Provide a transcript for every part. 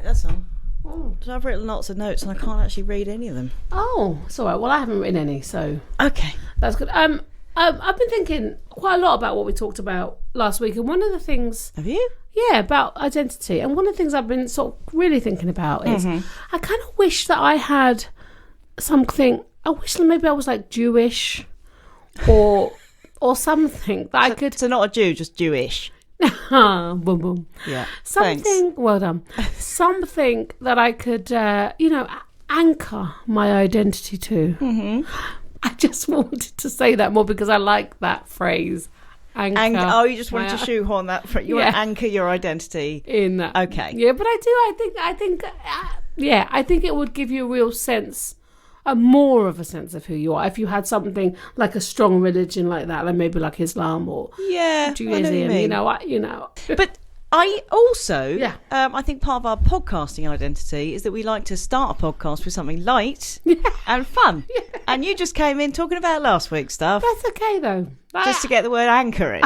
right, that's all. Oh, so I've written lots of notes and I can't actually read any of them. Oh, it's all right. Well, I haven't written any, so Okay, that's good. I've been thinking quite a lot about what we talked about last week, and one of the things... Have you? Yeah, about identity. And one of the things I've been sort of really thinking about is I kind of wish that I had something... I wish that maybe I was like Jewish or something that I could... So not a Jew, just Jewish. Boom, boom. Yeah. Something... Thanks. Well done. Something that I could, anchor my identity to. Mm-hmm. I just wanted to say that more because I like that phrase. Anchor. You just wanted to shoehorn that. You want to anchor your identity in that. Okay. Yeah, but I think it would give you a real sense, more of a sense of who you are if you had something like a strong religion like that, like maybe like Islam or Judaism. I know what you mean. But I also, I think part of our podcasting identity is that we like to start a podcast with something light and fun. Yeah. And you just came in talking about last week's stuff. That's okay, though. Just to get the word anchor in.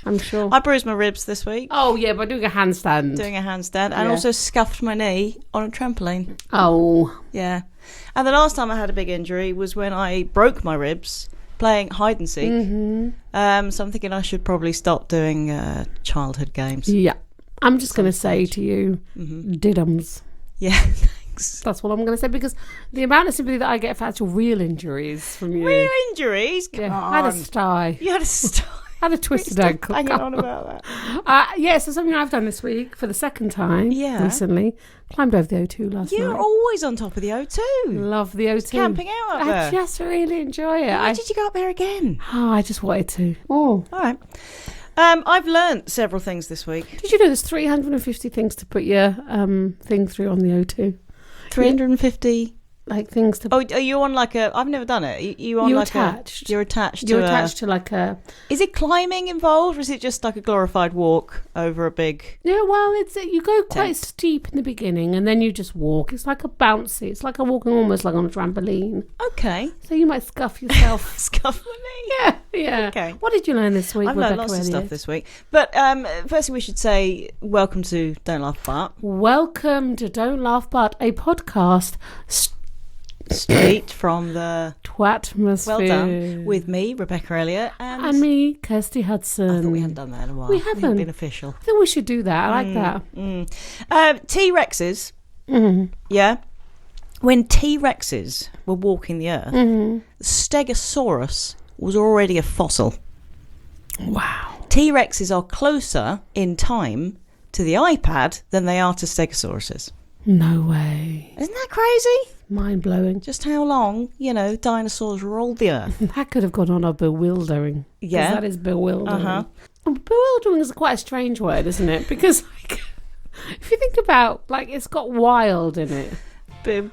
I'm sure. I bruised my ribs this week. Oh, yeah, by doing a handstand. And also scuffed my knee on a trampoline. Oh. Yeah. And the last time I had a big injury was when I broke my ribs playing hide and seek. Mm-hmm. So I'm thinking I should probably stop doing childhood games. Yeah. I'm just going to say to you, diddums. Yeah, thanks. That's what I'm going to say, because the amount of sympathy that I get for actual real injuries from you. Real injuries? Come on. I had a sty. You had a sty? I had a twisted ankle. Hanging on about that. So something I've done this week for the second time recently. Climbed over the O2 last night. You're always on top of the O2. Love the O2. Just camping out up there. I just really enjoy it. Why did you go up there again? Oh, I just wanted to. Oh. All right. I've learnt several things this week. Did you know there's 350 things to put your thing through on the O2? 350... Like things to... Oh, are you on like a... I've never done it. You're attached. You're attached to like a... Is it climbing involved, or is it just like a glorified walk over a big... Yeah, well, you go quite steep in the beginning and then you just walk. It's like a bouncy. It's like a walking almost like on a trampoline. Okay. So you might scuff yourself. Scuff my knee? Yeah. Okay. What did you learn this week, I've learned lots of stuff this week. But firstly, we should say welcome to Don't Laugh But. Welcome to Don't Laugh But, a podcast... straight from the Twatmosphere. Well done. With me, Rebecca Elliott, and me, Kirsty Hudson. I thought we hadn't done that in a while. We haven't. We've been official. I think we should do that. I like that. T-Rexes. Mm-hmm. Yeah. When T-Rexes were walking the earth, the Stegosaurus was already a fossil. Wow. T-Rexes are closer in time to the iPad than they are to Stegosauruses. No way. Isn't that crazy? Mind-blowing. Just how long, dinosaurs ruled the earth. That could have gone on a bewildering. Yeah. That is bewildering. Uh-huh. Bewildering is quite a strange word, isn't it? Because, if you think about, it's got wild in it.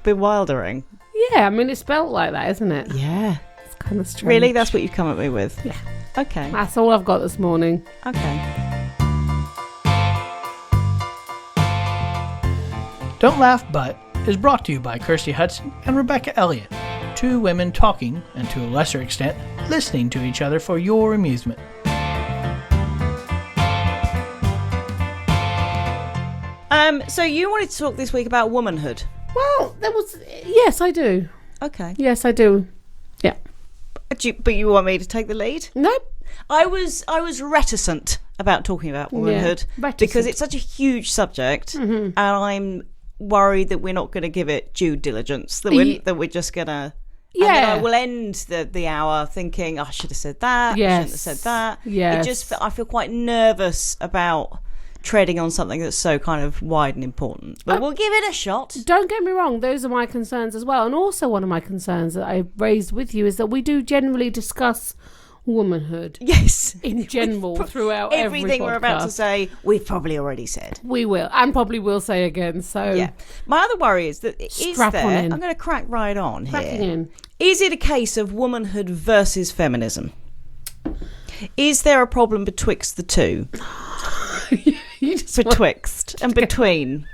Bewildering. Yeah, I mean, it's spelt like that, isn't it? Yeah. It's kind of strange. Really? That's what you've come at me with? Yeah. Okay. That's all I've got this morning. Okay. Don't Laugh But is brought to you by Kirsty Hudson and Rebecca Elliott, two women talking, and to a lesser extent, listening to each other for your amusement. So you wanted to talk this week about womanhood. Well, yes, I do. Okay. Yes, I do. Yeah. But you want me to take the lead? Nope. I was reticent about talking about womanhood because it's such a huge subject, and I'm worried that we're not going to give it due diligence, that we're just going to... Yeah. And then I will end the hour thinking, I should have said that, I shouldn't have said that. Yes. I feel quite nervous about treading on something that's so kind of wide and important. But we'll give it a shot. Don't get me wrong, those are my concerns as well. And also one of my concerns that I raised with you is that we do generally discuss womanhood. Yes. In general, throughout everything every we're about to say, we've probably already said. We will, and probably will say again. So yeah. My other worry is that I'm going to crack right on Cracking here. In. Is it a case of womanhood versus feminism? Is there a problem betwixt the two? Betwixt and between.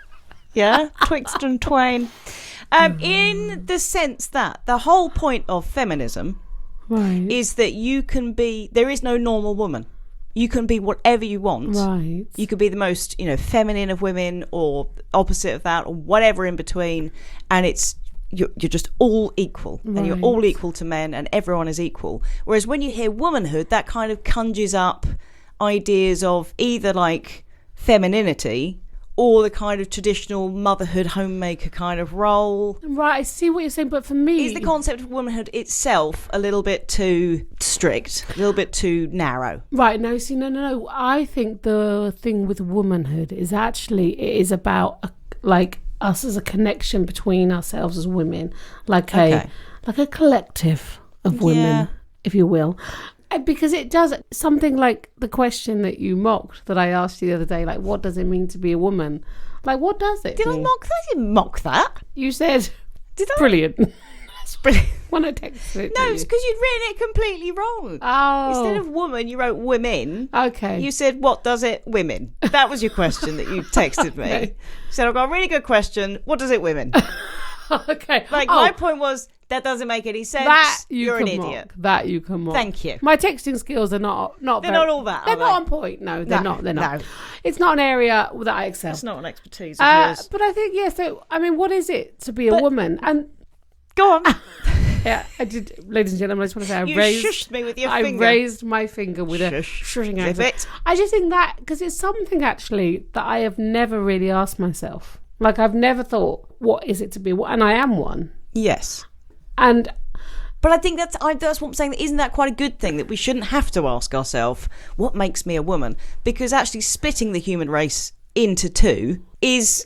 Yeah? Twixt and twain. In the sense that the whole point of feminism is that there is no normal woman. you can be whatever you want. Right. You could be the most, feminine of women or opposite of that or whatever in between. And you're just all equal. Right. And you're all equal to men and everyone is equal. Whereas when you hear womanhood, that kind of conjures up ideas of either like femininity or the kind of traditional motherhood homemaker kind of role. Right, I see what you're saying, but for me... Is the concept of womanhood itself a little bit too strict, a little bit too narrow? Right, no. I think the thing with womanhood is actually, it is about us as a connection between ourselves as women, like a collective of women, if you will. Because it does something like the question that you mocked that I asked you the other day, like, what does it mean to be a woman? Like, what does it mean? I mock that? I didn't mock that. You said, did I? Brilliant. It's brilliant. When I texted it. No, it's because you'd written it completely wrong. Oh. Instead of woman, you wrote women. Okay. You said, what does it women? That was your question that you texted me. Okay. You said, I've got a really good question. What does it women? Okay. My point was, that doesn't make any sense. You're an idiot. That you can mock. Thank you. My texting skills are not they're not all that. They're not on point. No, they're not. They're not. It's not an area that I excel. It's not an expertise of yours. But I think so. I mean, what is it to be a woman? And go on. Yeah, I did, ladies and gentlemen. I just want to say, shushed me with your finger. I raised my finger with a shushing accent. I just think that because it's something actually that I have never really asked myself. Like I've never thought, what is it to be? And I am one. Yes. But I think that's what I'm saying. Isn't that quite a good thing that we shouldn't have to ask ourselves what makes me a woman? Because actually splitting the human race into two is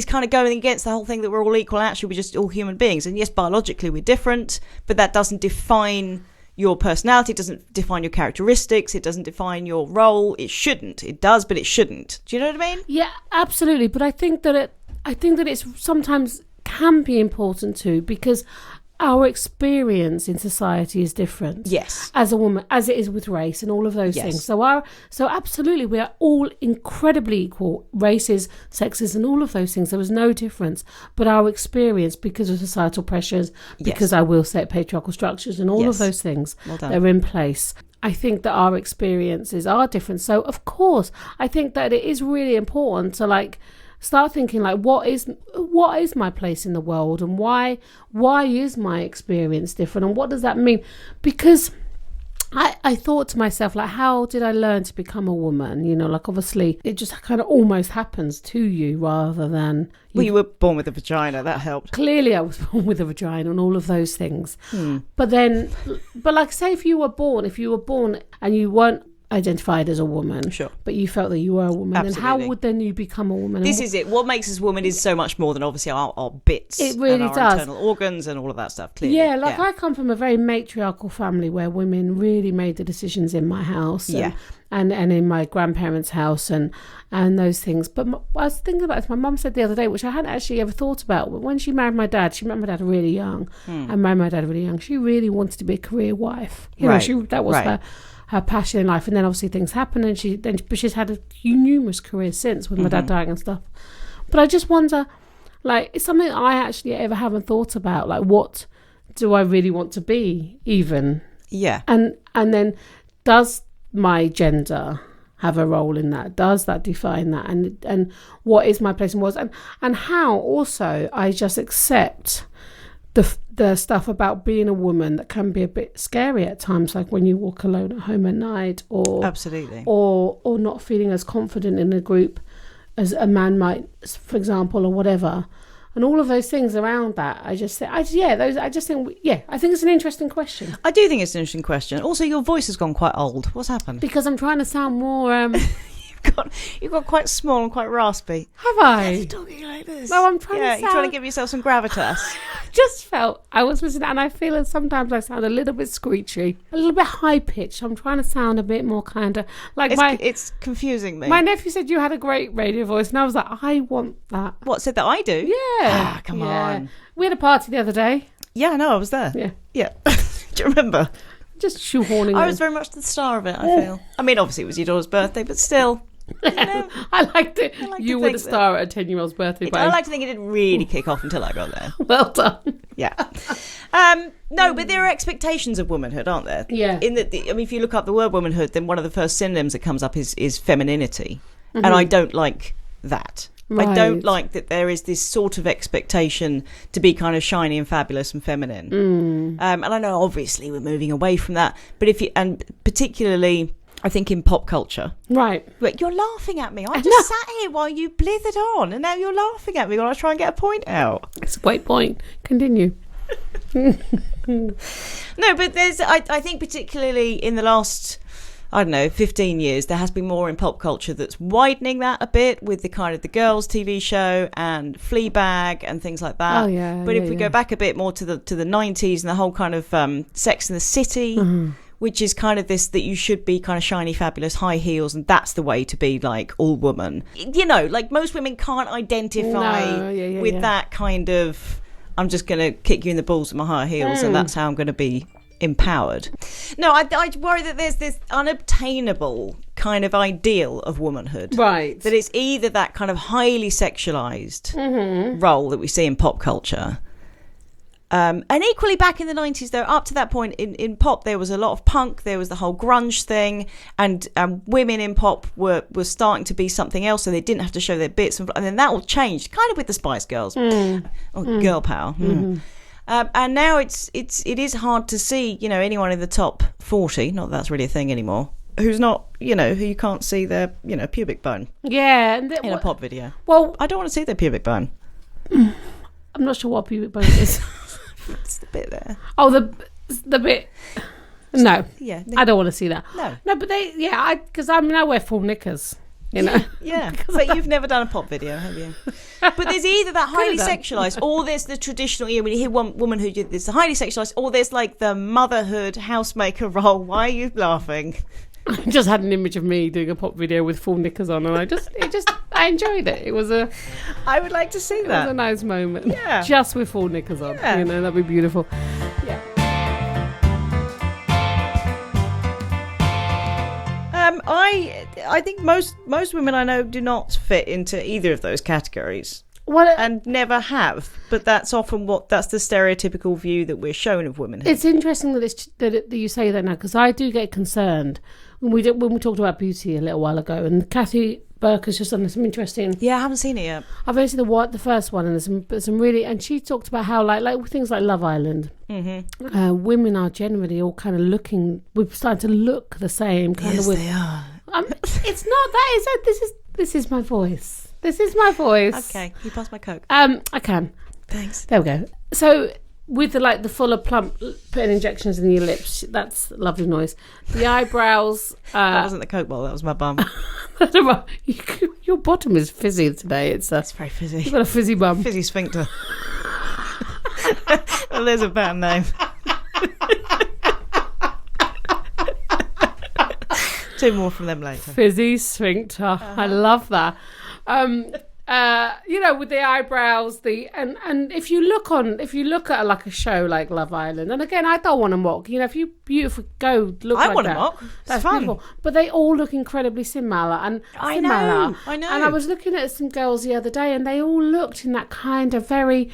kind of going against the whole thing that we're all equal. Actually, we're just all human beings. And yes, biologically we're different, but that doesn't define your personality. It doesn't define your characteristics. It doesn't define your role. It shouldn't. It does, but it shouldn't. Do you know what I mean? Yeah, absolutely. But I think that it's sometimes can be important too, because our experience in society is different. Yes. As a woman, as it is with race and all of those things. So absolutely, we are all incredibly equal, races, sexes, and all of those things. There was no difference. But our experience, because of societal pressures, because I will say patriarchal structures and all of those things that are in place, I think that our experiences are different. So, of course, I think that it is really important to start thinking what is my place in the world, and why is my experience different, and what does that mean? Because I thought to myself, how did I learn to become a woman? Obviously it just kind of almost happens to you rather than you were born with a vagina. That helped. Clearly I was born with a vagina and all of those things. But say if you were born and you weren't identified as a woman, sure, but you felt that you were a woman, absolutely, then how would then you become a woman? This is it. What makes us a woman is so much more than obviously our bits. It really and our does. Internal organs and all of that stuff. Clearly, I come from a very matriarchal family where women really made the decisions in my house, and in my grandparents' house, and those things. But I was thinking about this. My mum said the other day, which I hadn't actually ever thought about, but when she married my dad really young, and married my dad really young. She really wanted to be a career wife. That was her passion in life. And then obviously things happen, and she's had numerous careers since, with my dad dying and stuff. But I just wonder, it's something I actually ever haven't thought about. What do I really want to be, even? Yeah. And then does my gender have a role in that? Does that define that? And what is my place in the world? And how also I just accept the stuff about being a woman that can be a bit scary at times, like when you walk alone at home at night, or absolutely, or not feeling as confident in a group as a man might, for example, or whatever, and all of those things around that. I think it's an interesting question. I do think it's an interesting question. Also, your voice has gone quite old. What's happened? Because I'm trying to sound more. You've got quite small and quite raspy. Have I? You're talking like this. No, I'm trying to sound... you're trying to give yourself some gravitas. Just felt I was listening, and I feel that sometimes I sound a little bit screechy, a little bit high pitched. I'm trying to sound a bit more kind of it's confusing me. My nephew said you had a great radio voice, and I was like, I want that. What, said that I do? Yeah. Come on. We had a party the other day. Yeah, I know, I was there. Yeah. Do you remember? Just shoehorning. I was very much the star of it, I feel. I mean, obviously it was your daughter's birthday, but still. I liked it. You were the star at a 10-year-old's birthday. I like to think it didn't really kick off until I got there. Well done. Yeah. No, but there are expectations of womanhood, aren't there? Yeah. If you look up the word womanhood, then one of the first synonyms that comes up is femininity. And I don't like that. Right. I don't like that there is this sort of expectation to be kind of shiny and fabulous and feminine. And I know obviously we're moving away from that, but and particularly I think in pop culture. Right. But you're laughing at me. I just sat here while you blithered on and now you're laughing at me while I try and get a point out. It's a great point. Continue. No, but I think particularly in the last, 15 years, there has been more in pop culture that's widening that a bit with the kind of the girls TV show and Fleabag and things like that. Oh yeah. But if we go back a bit more to the 90s and the whole kind of Sex and the City, which is kind of this that you should be kind of shiny, fabulous, high heels, and that's the way to be like all woman. Like most women can't identify with that kind of, I'm just going to kick you in the balls with my high heels and that's how I'm going to be empowered. No, I worry that there's this unobtainable kind of ideal of womanhood. Right. That it's either that kind of highly sexualized role that we see in pop culture. And equally back in the 90s, though, up to that point in pop, there was a lot of punk, there was the whole grunge thing, and women in pop were starting to be something else, so they didn't have to show their bits. And then that all changed, kind of with the Spice Girls, or girl power. And now it is hard to see, anyone in the top 40, not that that's really a thing anymore, who's not, who you can't see their, pubic bone. Yeah. In a pop video. Well, I don't want to see their pubic bone. I'm not sure what pubic bone is. It's the bit there. Oh, the bit. No. Yeah. I don't want to see that. No, but because I wear full knickers. Yeah, but you've never done a pop video, have you? But there's either that highly sexualized, or there's the traditional. When you hear one woman who did this, the highly sexualized, or there's like the motherhood housemaker role. Why are you laughing? I just had an image of me doing a pop video with full knickers on, and I enjoyed it. It was I would like to see that. It was a nice moment. Yeah, just with full knickers on. Yeah. That'd be beautiful. Yeah. I think most women I know do not fit into either of those categories. And never have, but that's often that's the stereotypical view that we're shown of women. It's interesting that you say that now, because I do get concerned when we talked about beauty a little while ago, and Kathy Burke has just done some interesting. Yeah, I haven't seen it yet. I've only seen the first one, and there's some really, and she talked about how like things like Love Island, women are generally all kind of looking. We've started to look the same kind of. Yes, they are. It's not that. This is my voice. This is my voice. Okay, can you pass my Coke? I can. Thanks. There we go. So with the fuller plump, putting injections in your lips, that's a lovely noise. The eyebrows. That wasn't the Coke bottle. That was my bum. Your bottom is fizzy today. It's very fizzy. You've got a fizzy bum. Fizzy sphincter. Well, there's a bad name. Two more from them later. Fizzy sphincter. I love that. With the eyebrows, and if you look at like a show like Love Island, and again, I don't want to mock. If you beautiful go look. I want to mock. That's fun. Beautiful. But they all look incredibly similar, and I know. And I was looking at some girls the other day, and they all looked in that kind of very.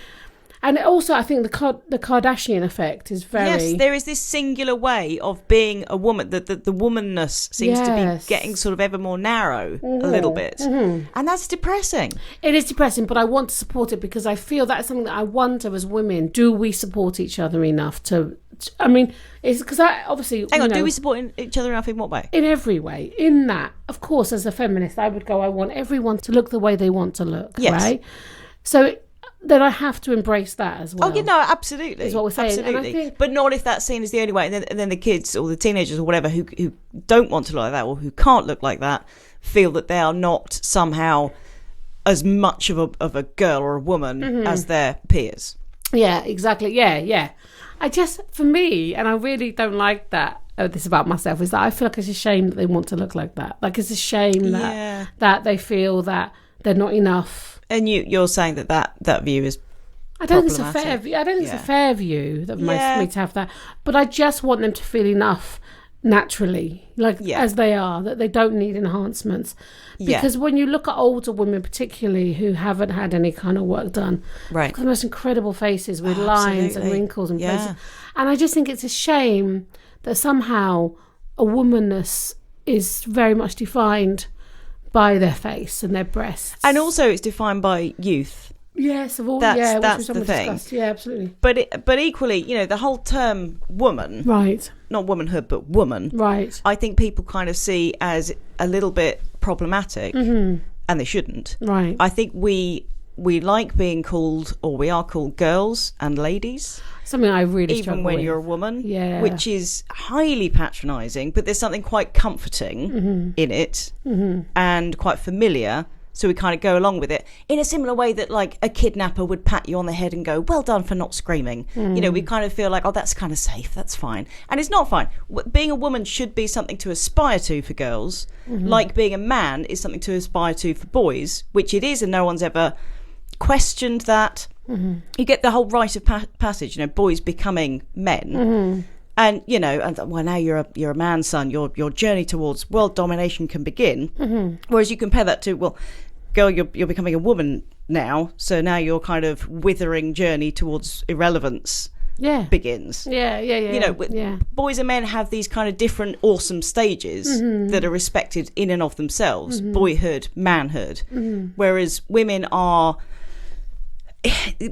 And also, I think the Kardashian effect is very... Yes, there is this singular way of being a woman, that the womanness seems to be getting sort of ever more narrow a little bit. Mm-hmm. And that's depressing. It is depressing, but I want to support it because I feel that's something that I wonder as women, do we support each other enough to... I mean, it's because I obviously... Hang on, do we support each other enough in what way? In every way. In that, of course, as a feminist, I would go, I want everyone to look the way they want to look, right? So... then I have to embrace that as well. Oh, absolutely. Is what we're saying. Absolutely. But not if that's seen as the only way. And then the kids or the teenagers or whatever who don't want to look like that or who can't look like that feel that they are not somehow as much of a girl or a woman as their peers. Yeah, exactly. Yeah. For me, and I really don't like that, this about myself, is that I feel like it's a shame that they want to look like that. Like it's a shame that they feel that they're not enough. And you're saying that view is I don't think it's a fair view. I don't think it's a fair view that for me to have that. But I just want them to feel enough naturally, as they are, that they don't need enhancements. Because when you look at older women, particularly who haven't had any kind of work done, they've got the most incredible faces with lines and wrinkles and places. And I just think it's a shame that somehow a womanness is very much defined by their face and their breasts. And also it's defined by youth. Yes, of all, that's the thing. Discussed. Yeah, absolutely. But equally, the whole term woman, right? Not womanhood, but woman, right? I think people kind of see as a little bit problematic, and they shouldn't. Right. I think we like being called, or we are called, girls and ladies. Something I really struggle even when with. you're a woman, which is highly patronising, but there's something quite comforting in it, and quite familiar. So we kind of go along with it in a similar way that like a kidnapper would pat you on the head and go, well done for not screaming. We kind of feel like, oh, that's kind of safe. That's fine. And it's not fine. Being a woman should be something to aspire to for girls, like being a man is something to aspire to for boys, which it is, and no one's ever questioned that. You get the whole rite of passage, boys becoming men. And now you're a man's son. Your journey towards world domination can begin. Whereas you compare that to, well, girl, you're becoming a woman now, so now your kind of withering journey towards irrelevance begins. Boys and men have these kind of different awesome stages that are respected in and of themselves: boyhood, manhood. Whereas women are.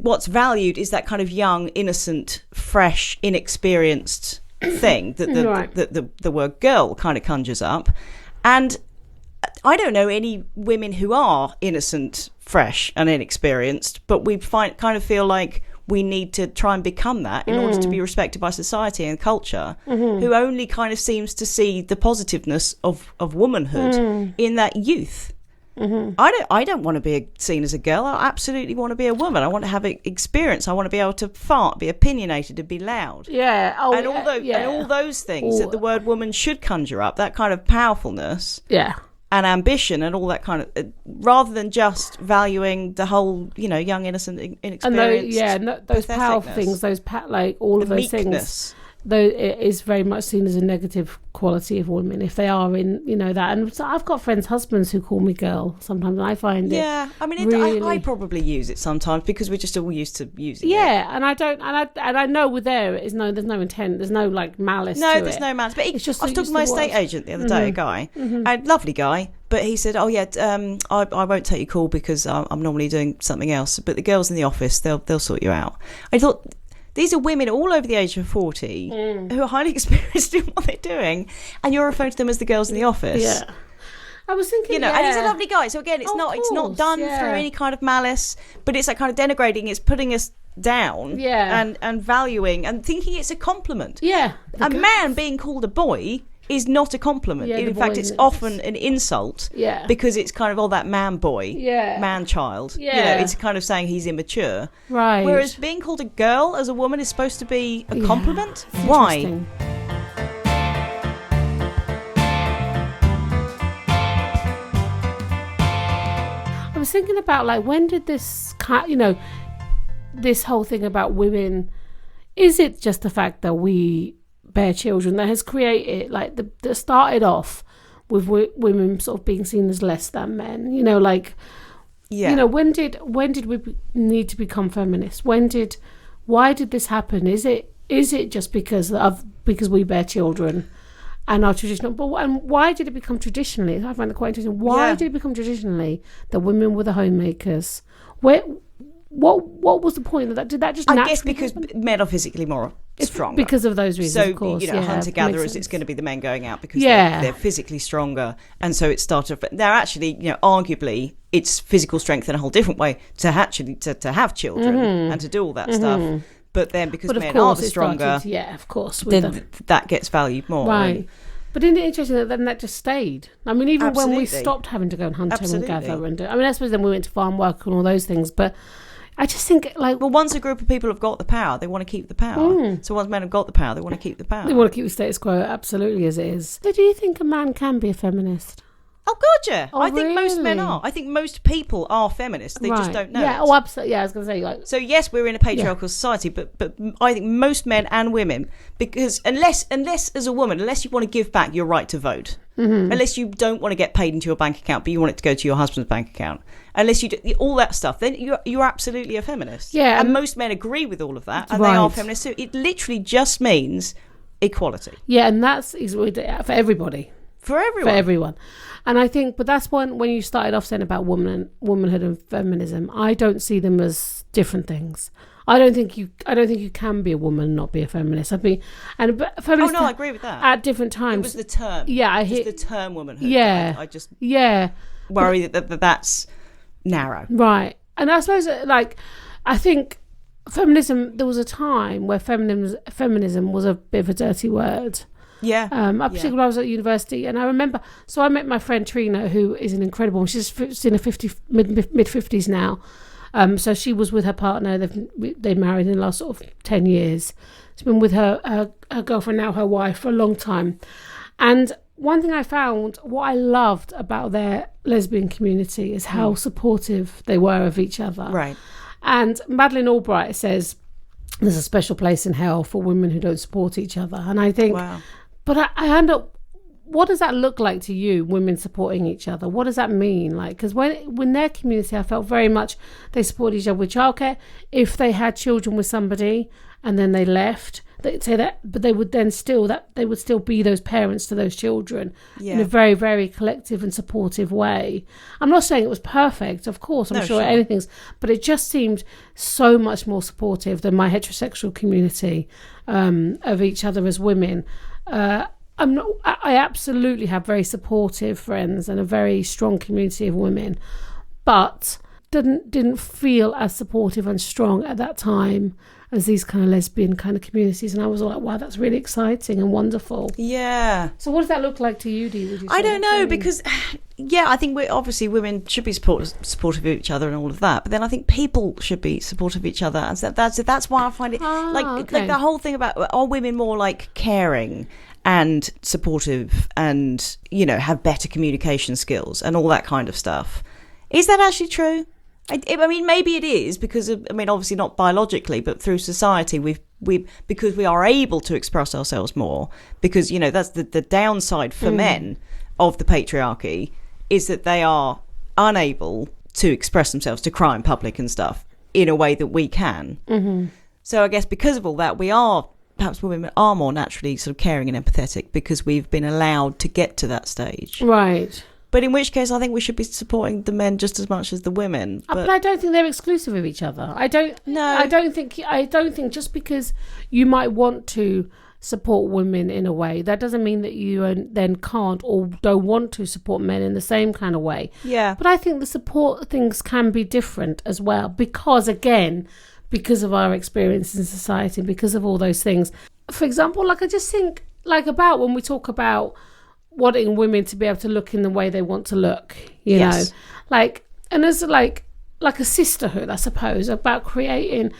What's valued is that kind of young, innocent, fresh, inexperienced thing that the word girl kind of conjures up. And I don't know any women who are innocent, fresh and inexperienced, but we kind of feel like we need to try and become that in order to be respected by society and culture, who only kind of seems to see the positiveness of womanhood in that youth. I don't want to be seen as a girl. I absolutely want to be a woman. I want to have experience. I want to be able to fart, be opinionated, and be loud. And all those things that the word woman should conjure up, that kind of powerfulness. And ambition and all that kind of, rather than just valuing the whole, young, innocent, inexperienced. And those powerful things, all of those meekness. Things. Though it is very much seen as a negative quality of women if they are in that. And so I've got friends' husbands who call me girl sometimes, and I find I probably use it sometimes because we're just all used to using it. And I know with there's no intent, there's no malice. No, there's no malice. But it's just I was talking to my estate agent the other day, a guy, a lovely guy, but he said, I won't take your call because I'm normally doing something else. But the girls in the office, they'll sort you out. I thought. These are women all over the age of 40 who are highly experienced in what they're doing, and you're referring to them as the girls in the office. Yeah, I was thinking, and he's a lovely guy. So again, it's not done through any kind of malice, but it's that kind of denigrating. It's putting us down, and valuing and thinking it's a compliment. Yeah, a man being called a boy is not a compliment. In fact, it's often an insult. Because it's kind of that man boy, man child. It's kind of saying he's immature. Right. Whereas being called a girl as a woman is supposed to be a compliment. Why? I was thinking about when did this this whole thing about women? Is it just the fact that we bear children that has created that started off with women sort of being seen as less than men? When did we need to become feminists? Why did this happen? Is it just because we bear children and our traditional? And why did it become traditionally? I find it quite interesting. Why did it become traditionally that women were the homemakers? What was the point of that? Did that just I guess because men are physically more stronger. Because of those reasons, so, of course. Hunter-gatherers, it's going to be the men going out because they're physically stronger. And so it started... They're actually, arguably, it's physical strength in a whole different way to actually to have children and to do all that stuff. But then because men are the stronger... of course. Then that gets valued more. Right. But isn't it interesting that then that just stayed? I mean, even when we stopped having to go and hunt and gather and I suppose then we went to farm work and all those things, but... I just think, once a group of people have got the power, they want to keep the power. So once men have got the power, they want to keep the power. They want to keep the status quo absolutely as it is. So do you think a man can be a feminist? Oh, God, yeah. Oh, I think most men really? are. I think most people are feminists. They just don't know Yeah, it. oh, absolutely. Yeah, I was going to say, like... So, yes, we're in a patriarchal society, but I think most men and women, because unless as a woman, unless you want to give back your right to vote, unless you don't want to get paid into your bank account, but you want it to go to your husband's bank account, unless you do all that stuff, then you're absolutely a feminist. Yeah. And most men agree with all of that, and they are feminists too. It literally just means equality. Yeah, and that's for everybody. For everyone. And I think, but that's when you started off saying about womanhood and feminism, I don't see them as different things. I don't think you can be a woman and not be a feminist. Feminist. Oh no, I agree with that. At different times. It was the term. Yeah, the term womanhood. Yeah, I just worry that's narrow. Right, and I suppose I think feminism. There was a time where feminism was a bit of a dirty word. Yeah. Particularly when I was at university, and I remember. So I met my friend Trina, who is an incredible. She's in her mid 50s now. So she was with her partner. They married in the last sort of 10 years. She's been with her girlfriend, now her wife, for a long time. And one thing I found, what I loved about their lesbian community is how supportive they were of each other. Right. And Madeleine Albright says there's a special place in hell for women who don't support each other. And I think, but I end up, what does that look like to you, women supporting each other? What does that mean? Like, because when their community, I felt very much they support each other with childcare. If they had children with somebody and then they left, they'd say that, but they would then still be those parents to those children in a very, very collective and supportive way. I'm not saying it was perfect, of course. I'm sure anything's, but it just seemed so much more supportive than my heterosexual community of each other as women. I absolutely have very supportive friends and a very strong community of women, but didn't feel as supportive and strong at that time as these kind of lesbian kind of communities. And I was like, wow, that's really exciting and wonderful. Yeah. So what does that look like to you, Dee? I don't know, because I think obviously women should be supportive of each other and all of that, but then I think people should be supportive of each other, and that's why I find it like the whole thing about, are women more like caring and supportive and, you know, have better communication skills and all that kind of stuff. Is that actually true? I mean, maybe it is, because of, I mean, obviously not biologically, but through society, because we are able to express ourselves more, because, you know, that's the downside for men of the patriarchy, is that they are unable to express themselves, to cry in public and stuff in a way that we can. Mm-hmm. So I guess because of all that, perhaps women are more naturally sort of caring and empathetic because we've been allowed to get to that stage. Right. But in which case, I think we should be supporting the men just as much as the women. But I don't think they're exclusive of each other. I don't think just because you might want to support women in a way, that doesn't mean that you then can't or don't want to support men in the same kind of way. Yeah. But I think the support things can be different as well, because of our experience in society, because of all those things. For example, like I just think about when we talk about wanting women to be able to look in the way they want to look, you know, like, and there's like a sisterhood, I suppose, about creating,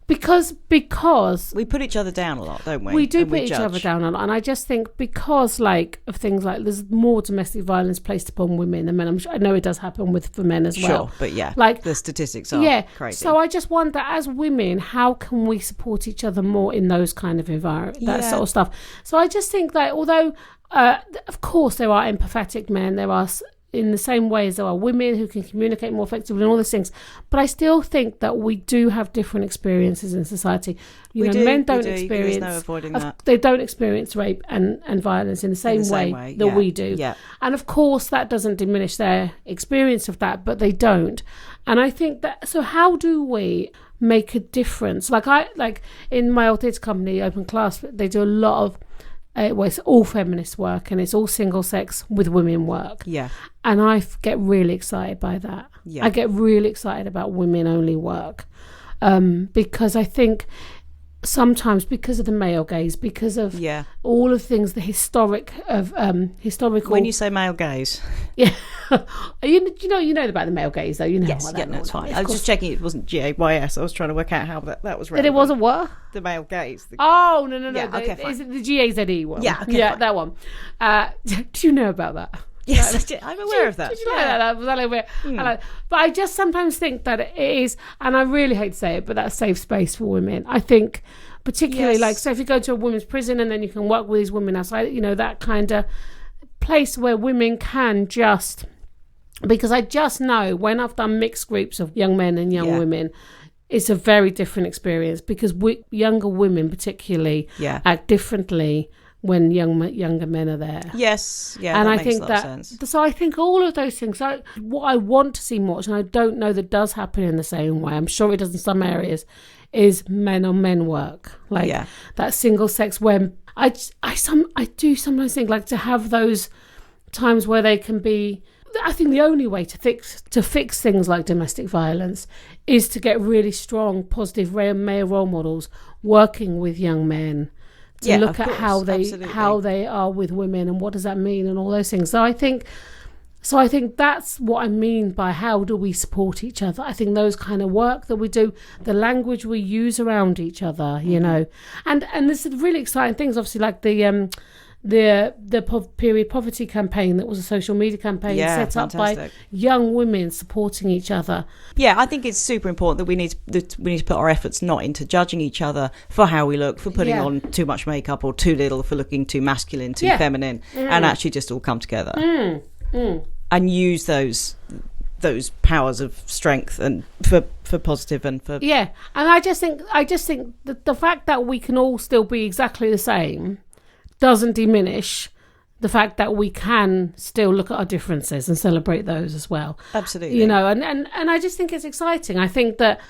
because we put each other down a lot, don't we? We do put each other down a lot, and I just think because like of things like there's more domestic violence placed upon women than men. I know it does happen for men as well. Sure, but like the statistics are crazy. So I just wonder, as women, how can we support each other more in those kind of environment, that sort of stuff. So I just think that although of course there are empathetic men, there are, in the same way as there are women who can communicate more effectively and all these things, but I still think that we do have different experiences in society. Men don't experience, there's no avoiding that. They don't experience rape and violence in the same way that we do. Yeah. And of course that doesn't diminish their experience of that, but they don't. And I think that, so how do we make a difference? Like in my old theatre company, Open Class, they do a lot of it's all feminist work, and it's all single sex with women work. Yeah. And I get really excited by that. Yeah. I get really excited about women only work, because I think sometimes because of the male gaze, because of all of things, the historical. When you say male gaze, you know about the male gaze, though. You know. Yes, no, it's fine. I was just checking it wasn't GAYS. I was trying to work out how that was relevant. That it wasn't what? The male gaze. No. Yeah, okay, fine. Is it the GAZE one? Yeah, okay, yeah, fine. that one. Do you know about that? Yes, I'm aware of that. Did you like that? That was a little bit. But I just sometimes think that it is, and I really hate to say it, but that's a safe space for women. I think, particularly so if you go to a women's prison and then you can work with these women outside, that kind of place where women can just, because I just know when I've done mixed groups of young men and young women, it's a very different experience because younger women particularly act differently when younger men are there. Yes, and I think makes a lot of sense. So I think all of those things. What I want to see more, and I don't know that does happen in the same way. I'm sure it does in some areas. Is men on men work that single sex where I do sometimes think to have those times where they can be. I think the only way to fix things like domestic violence is to get really strong, positive male role models working with young men to look at how they are with women and what does that mean and all those things. So I think that's what I mean by how do we support each other. I think those kind of work that we do, the language we use around each other, and this is really exciting things. Obviously, like the period poverty campaign that was a social media campaign set up by young women supporting each other. Yeah, I think it's super important that we need to put our efforts not into judging each other for how we look, for putting on too much makeup or too little, for looking too masculine, too feminine, and actually just all come together and use those powers of strength and for positive and for and I just think that the fact that we can all still be exactly the same doesn't diminish the fact that we can still look at our differences and celebrate those as well. Absolutely. And I just think it's exciting. I think that,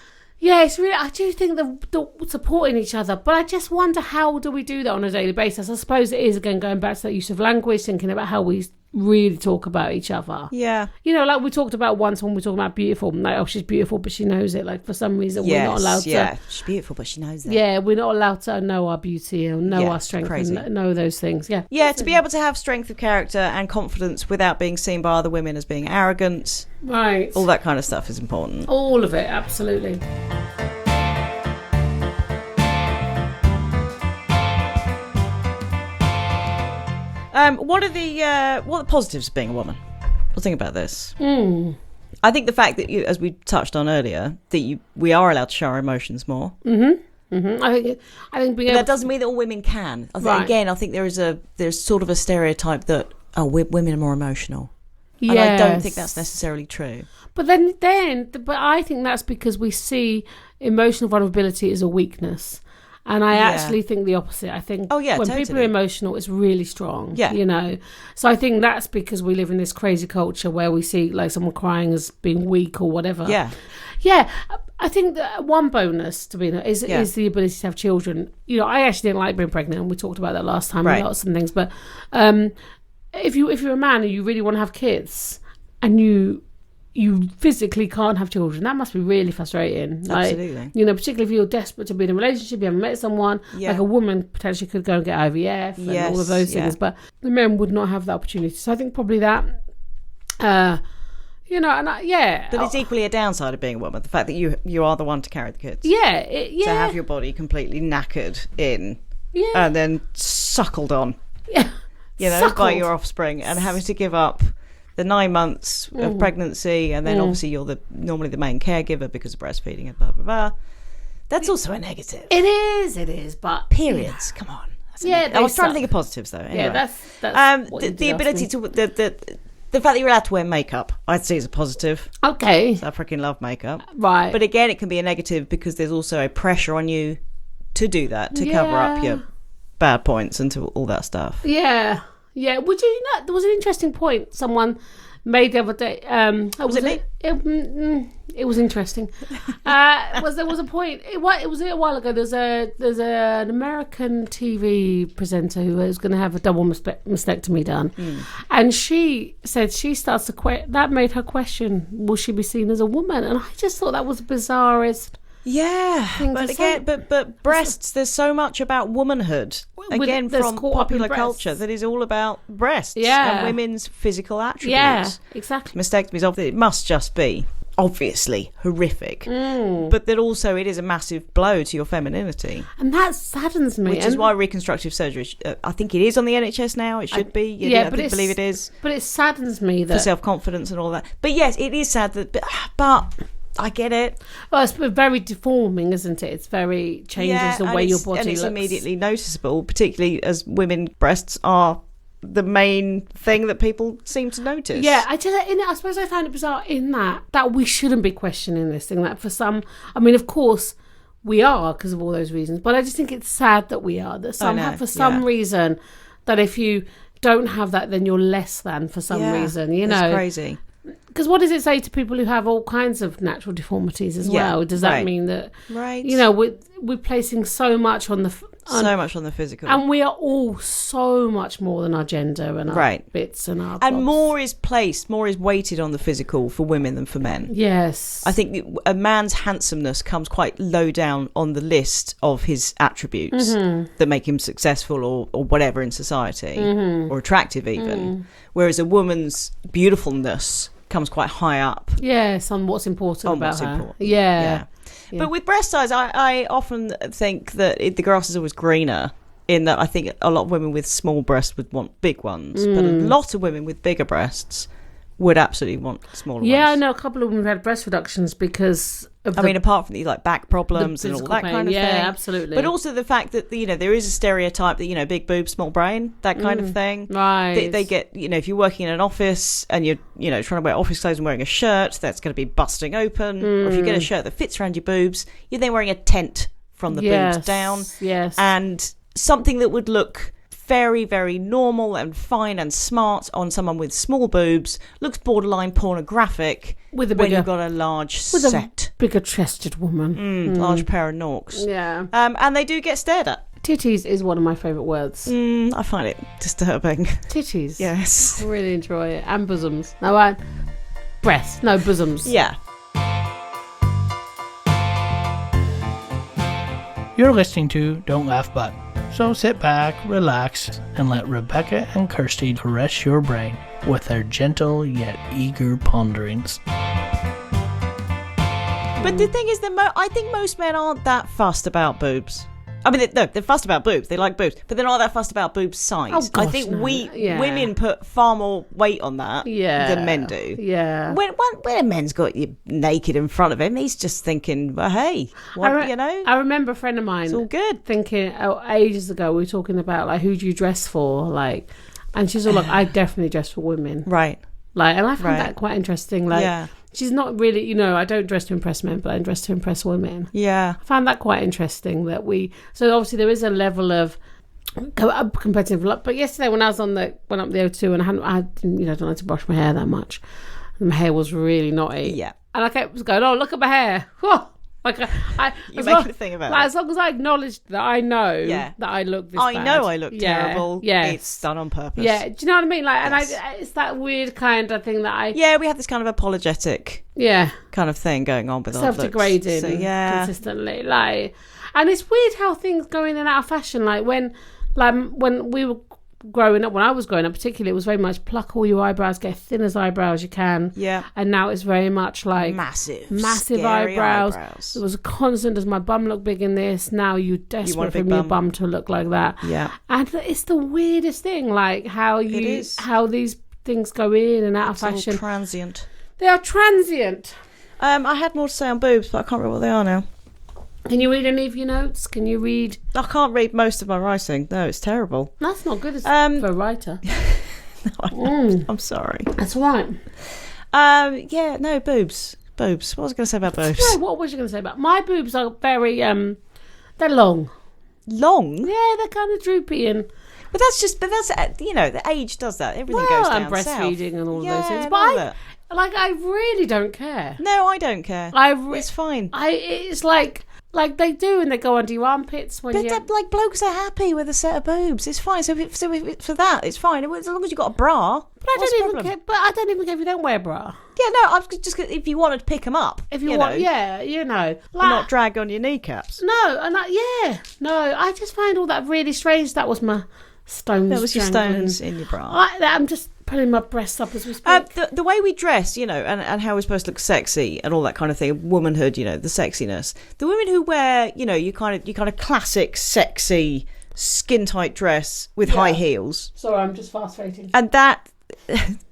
it's really, I do think the supporting each other, but I just wonder how do we do that on a daily basis? I suppose it is, again, going back to that use of language, thinking about how we really talk about each other. Yeah. Like we talked about once when we were talking about beautiful, she's beautiful, but she knows it. Like for some reason, we're not allowed to. Yeah, she's beautiful, but she knows it. Yeah, we're not allowed to know our beauty and know our strength and know those things. Yeah. Yeah, to be able to have strength of character and confidence without being seen by other women as being arrogant. Right. All that kind of stuff is important. All of it, absolutely. What are the positives of being a woman? We'll think about this. I think the fact that as we touched on earlier, that we are allowed to show our emotions more. I think being able that doesn't mean that all women can. I think there's sort of a stereotype that women are more emotional. Yes. And I don't think that's necessarily true. But but I think that's because we see emotional vulnerability as a weakness. And I actually think the opposite. I think when people are emotional, it's really strong. Yeah. So I think that's because we live in this crazy culture where we see someone crying as being weak or whatever. Yeah. Yeah. I think that one bonus to being is the ability to have children. I actually didn't like being pregnant, and we talked about that last time and lots of things. But if you're a man and you really want to have kids and you physically can't have children, that must be really frustrating. Absolutely. Particularly if you're desperate to be in a relationship, you haven't met someone, like a woman potentially could go and get IVF and all of those things, but the men would not have that opportunity. So I think probably that, but it's equally a downside of being a woman, the fact that you are the one to carry the kids. To have your body completely knackered in and then suckled on, by your offspring, and having to give up the 9 months of pregnancy, and then obviously you're normally the main caregiver because of breastfeeding and blah blah blah. That's also a negative. It is, but periods. Come on. I was trying to think of positives though. Anyway. Yeah, that's the ability to the fact that you're allowed to wear makeup, I'd say is a positive. Okay. So I freaking love makeup. Right. But again, it can be a negative because there's also a pressure on you to do that, to cover up your bad points and to all that stuff. Yeah. Yeah, would you know? There was an interesting point someone made the other day. Was it me? It was interesting. There was a point? It was a while ago. There's an American TV presenter who was going to have a double mastectomy done, and she said she starts to that made her question: will she be seen as a woman? And I just thought that was the bizarrest. Yeah, but again, but breasts. There's so much about womanhood again from popular culture that is all about breasts and women's physical attributes. Yeah, exactly. Mastectomies, it must just be obviously horrific, but that also it is a massive blow to your femininity. And that saddens me. Which is why reconstructive surgery, I think it is on the NHS now. It should be. I believe it is. But it saddens me that... For self-confidence and all that. But yes, it is sad that... But I get it. Well, it's very deforming, isn't it? It's very... changes the way your body looks. And it's immediately noticeable, particularly as women's breasts are the main thing that people seem to notice. Yeah, I suppose I find it bizarre in that we shouldn't be questioning this thing. That for some... I mean, of course... we are because of all those reasons, but I just think it's sad that we are, that for some reason, that if you don't have that, then you're less than for some reason, you know. It's crazy. Because what does it say to people who have all kinds of natural deformities as well? Does that mean that, you know, we're placing so much on the physical, and we are all so much more than our gender and our bits and our and bobs. more is weighted on the physical for women than for men. Yes, I think a man's handsomeness comes quite low down on the list of his attributes that make him successful or whatever in society, or attractive even, whereas a woman's beautifulness comes quite high up. Yes, on what's important about her. Yeah. But with breast size, I often think that the grass is always greener, in that I think a lot of women with small breasts would want big ones, but a lot of women with bigger breasts would absolutely want smaller ones. Yeah, I know a couple of women who had breast reductions because of apart from the like back problems and all that kind of thing. Yeah, absolutely. But also the fact that, you know, there is a stereotype that, you know, big boobs, small brain, that kind of thing. Right. They get, you know, if you're working in an office and you're, you know, trying to wear office clothes and wearing a shirt, that's going to be busting open. Or if you get a shirt that fits around your boobs, you're then wearing a tent from the boobs down. Yes. And something that would look very, very normal and fine and smart on someone with small boobs looks borderline pornographic when you've got a large set. Bigger chested woman. Large pair of norks. Yeah. And they do get stared at. Titties is one of my favourite words. I find it disturbing. Titties? Yes. I really enjoy it. And bosoms. No, breasts. No, bosoms. Yeah. You're listening to Don't Laugh But. So sit back, relax, and let Rebecca and Kirsty caress your brain with their gentle yet eager ponderings. But the thing is that I think most men aren't that fussed about boobs. I mean, they're fussed about boobs. They like boobs. But they're not that fussed about boobs' size. Oh, gosh, I think no. women put far more weight on that than men do. Yeah. When a man's got you naked in front of him, he's just thinking, well, hey, you know? I remember a friend of mine. It's all good. Thinking, ages ago, we were talking about, like, who do you dress for? Like, and she's all like, I definitely dress for women. Right. Like, and I find that quite interesting. Like, she's not really, you know, I don't dress to impress men, but I dress to impress women. Yeah. I found that quite interesting that so obviously there is a level of competitive, but yesterday when I went up the O2 and I didn't, you know, don't like to brush my hair that much. And my hair was really knotty. Yeah. And I kept going, oh, look at my hair. Whoa. Like you make a thing about it. As long as I acknowledge that I know that I look this bad. I know I look terrible. Yeah, it's done on purpose. Yeah, do you know what I mean? Like, and it's that weird kind of thing that we have this kind of apologetic kind of thing going on with self-degrading so, consistently. Like, and it's weird how things go in and out of fashion. Like when we were growing up, when I was growing up particularly, it was very much pluck all your eyebrows, get thin as eyebrows you can. Yeah. And now it's very much like massive eyebrows. It was a constant, does my bum look big in this? Now you're desperate for your bum to look like that. Yeah. And it's the weirdest thing, like how these things go in and out of fashion. All transient. They are transient. I had more to say on boobs, but I can't remember what they are now. Can you read any of your notes? Can you read? I can't read most of my writing. No, it's terrible. That's not good for a writer. No, I'm sorry. That's all right. Boobs. What was I going to say about boobs? No, what was you going to say about? My boobs are very, they're long. Long? Yeah, they're kind of droopy and... But that's, you know, the age does that. Everything goes down and breastfeeding south. And all of those things. But I really don't care. No, I don't care. It's fine. It's like they do, and they go under your armpits when you... But like blokes are happy with a set of boobs. It's fine. So for that, it's fine. As long as you've got a bra. But I don't even care. But I don't even care if you don't wear a bra. Yeah, no. I'm just if you wanted to pick them up. If you want, you know, not drag on your kneecaps. No, and I just find all that really strange. That was my stones. That was your stones in your bra. I'm just putting my breasts up as we speak. The way we dress, and how we're supposed to look sexy and all that kind of thing. Womanhood, the sexiness. The women who wear, you kind of classic, sexy, skin tight dress with high heels. Sorry, I'm just fast facing. And that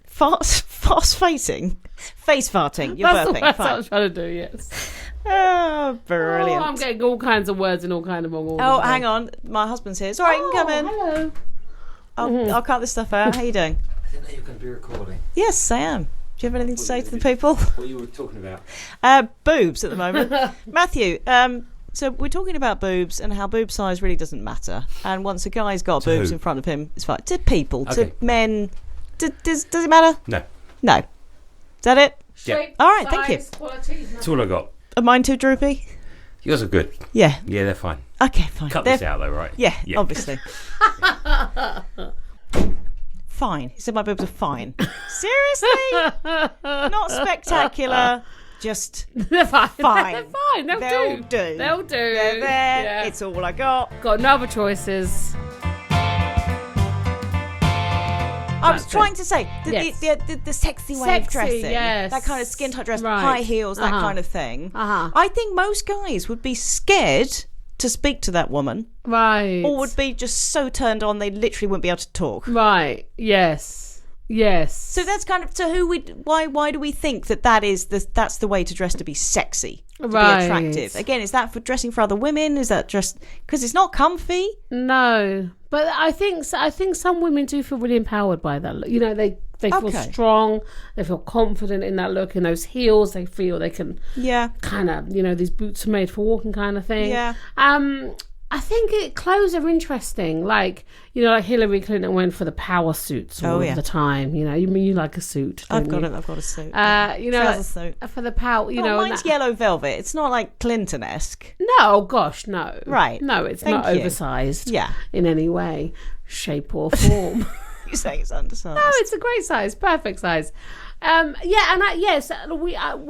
fast facing, face farting. You're That's burping. That's what I was trying to do. Yes. Oh, brilliant! I'm getting all kinds of words in all kind of wrong order. Oh, hang on, my husband's here. Sorry, you can come in. Hello. I'll cut this stuff out. How you doing? I didn't know you were going to be recording. Yes, I am. Do you have anything to say to the people? What you were talking about? Boobs at the moment. Matthew, so we're talking about boobs and how boob size really doesn't matter. And once a guy's got boobs in front of him, it's fine. To people, to men, does it matter? No. Is that it? Yeah. All right, thank you. That's all I got. Are mine too droopy? Yours are good. Yeah. Yeah, they're fine. Okay, fine. Cut this out though, right? Yeah, obviously. Fine. He said my boobs are fine. Seriously? Not spectacular. Just they're fine. Fine. They're fine. They'll do. They'll do. They're there. Yeah. It's all I got. Got no other choices. I was trying to say the sexy way of dressing, that kind of skin tight dress, high heels, that kind of thing. I think most guys would be scared to speak to that woman, right? Or would be just so turned on they literally wouldn't be able to talk, right? Yes. So that's kind of why do we think that's the way to dress to be sexy, to be attractive? Again, is that for dressing for other women? Is that just because it's not comfy? No. But I think some women do feel really empowered by that look. They feel strong, they feel confident in that look, in those heels. They feel they can kind of, these boots are made for walking kind of thing. Yeah. I think clothes are interesting. Like Hillary Clinton went for the power suits all of the time. You like a suit. I've got a suit. Trouser suit for the power. Mine's yellow velvet. It's not like Clinton-esque. No, gosh, no. Right. No, it's not oversized. Yeah. In any way, shape or form. You say it's undersized? No, it's a great size, perfect size. We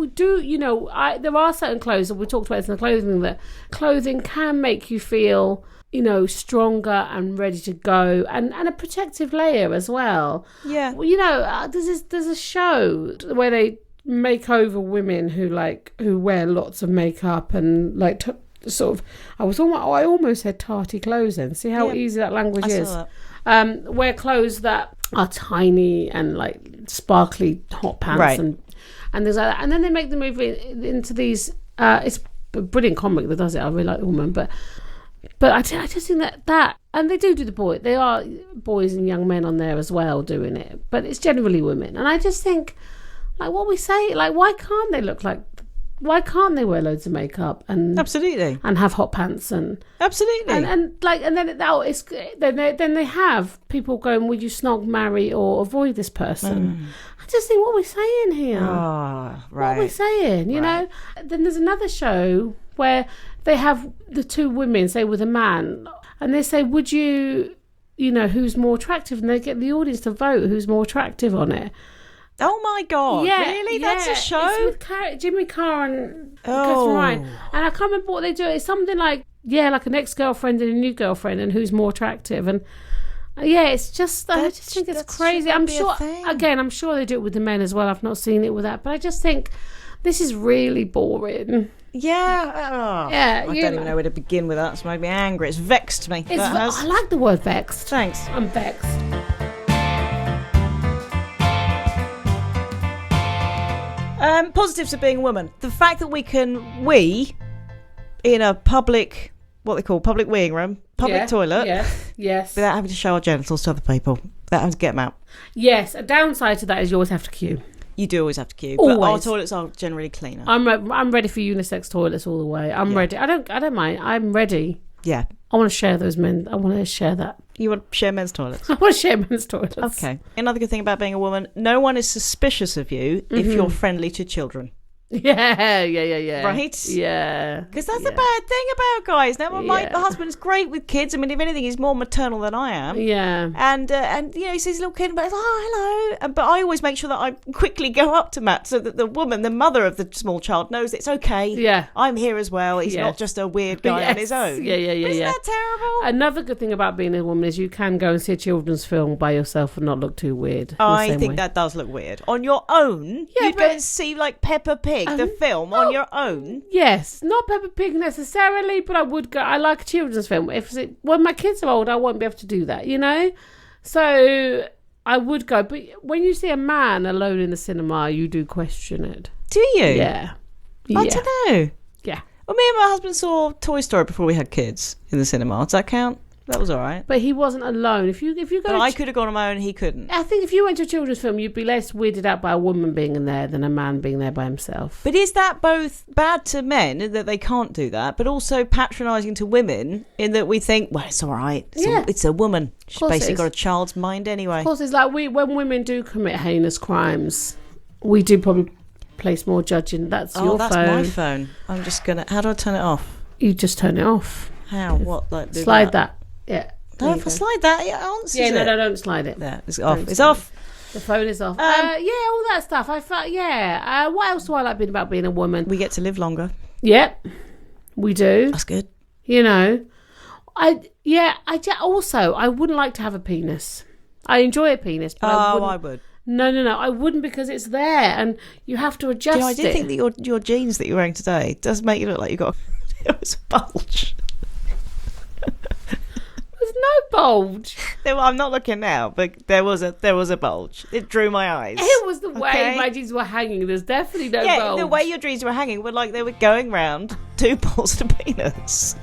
do. There are certain clothes that we talked about in the clothing that clothing can make you feel, stronger and ready to go, and a protective layer as well. Yeah. There's a show where they make over women who wear lots of makeup and sort of. I almost said tarty clothes. Then see how easy that language is. Saw that. Wear clothes that are tiny and sparkly hot pants and things like that, and then they make them move into these. It's a brilliant comic that does it. I really like the woman, but I just think that and they do the boy. They are boys and young men on there as well doing it, but it's generally women. And I just think, what we say, why can't they look like? Why can't they wear loads of makeup and absolutely and have hot pants and absolutely and then they have people going, would you snog, marry or avoid this person? I just think, what are we saying here? Right. What are we saying? You know? Then there's another show where they have the two women, say with a man, and they say, would you who's more attractive? And they get the audience to vote who's more attractive on it. Oh my God! Yeah, really? That's a show? It's with Jimmy Carr and Catherine Ryan. And I can't remember what they do. It's something like an ex-girlfriend and a new girlfriend, and who's more attractive. And it's just I just think it's crazy. I'm sure. Again, I'm sure they do it with the men as well. I've not seen it with that, but I just think this is really boring. Yeah. I don't even know where to begin with that. It's made me angry. It's vexed me. I like the word vexed. Thanks. I'm vexed. Positives of being a woman. The fact that we can wee in a public, what they call public weeing room, public toilet. Yes. Without having to show our genitals to other people. Without having to get them out. Yes. A downside to that is you always have to queue. You do always have to queue. Always. But our toilets are generally cleaner. I'm ready for unisex toilets all the way. I'm ready. I don't mind. I'm ready. Yeah. I want to share those men. I want to share that. You want to share men's toilets? I want to share men's toilets. Okay. Another good thing about being a woman, no one is suspicious of you if you're friendly to children. Yeah. Right? Yeah. Because that's the bad thing about guys. Now, my husband's great with kids. I mean, if anything, he's more maternal than I am. Yeah. And he sees a little kid, but he's like, oh, hello. But I always make sure that I quickly go up to Matt so that the mother of the small child, knows it's okay. Yeah. I'm here as well. He's not just a weird guy on his own. Yeah. Isn't that terrible? Another good thing about being a woman is you can go and see a children's film by yourself and not look too weird. I think that does look weird. On your own, you'd go and see like Peppa Pig, the film, on your own. Yes, not Peppa Pig necessarily, but I would go. I like a children's film. When my kids are old, I won't be able to do that, So I would go. But when you see a man alone in the cinema, you do question it. Do you? Yeah. I don't know. Yeah. Well, me and my husband saw Toy Story before we had kids in the cinema. Does that count? That was all right. But he wasn't alone. If you go, but I could have gone on my own and he couldn't. I think if you went to a children's film, you'd be less weirded out by a woman being in there than a man being there by himself. But is that both bad to men that they can't do that, but also patronising to women in that we think, well, it's all right. It's a woman. She's basically got a child's mind anyway. Of course, it's like when women do commit heinous crimes, we do probably place more judging. That's your phone. Oh, that's my phone. I'm just going to... How do I turn it off? You just turn it off. How? What? Like slide that. Yeah. No, if I slide that, it answers it. No, don't slide it. Yeah, it's off. It's off. The phone is off. All that stuff. I thought, what else do I like about being a woman? We get to live longer. Yep, we do. That's good. I wouldn't like to have a penis. I enjoy a penis. But I would. No, I wouldn't, because it's there and you have to adjust it. I do think that your jeans that you're wearing today does make you look like you've got a bulge. There's no bulge. I'm not looking now, but there was a bulge. It drew my eyes. It was the way my jeans were hanging. There's definitely no bulge. The way your jeans were hanging were like they were going round 2 balls to penis.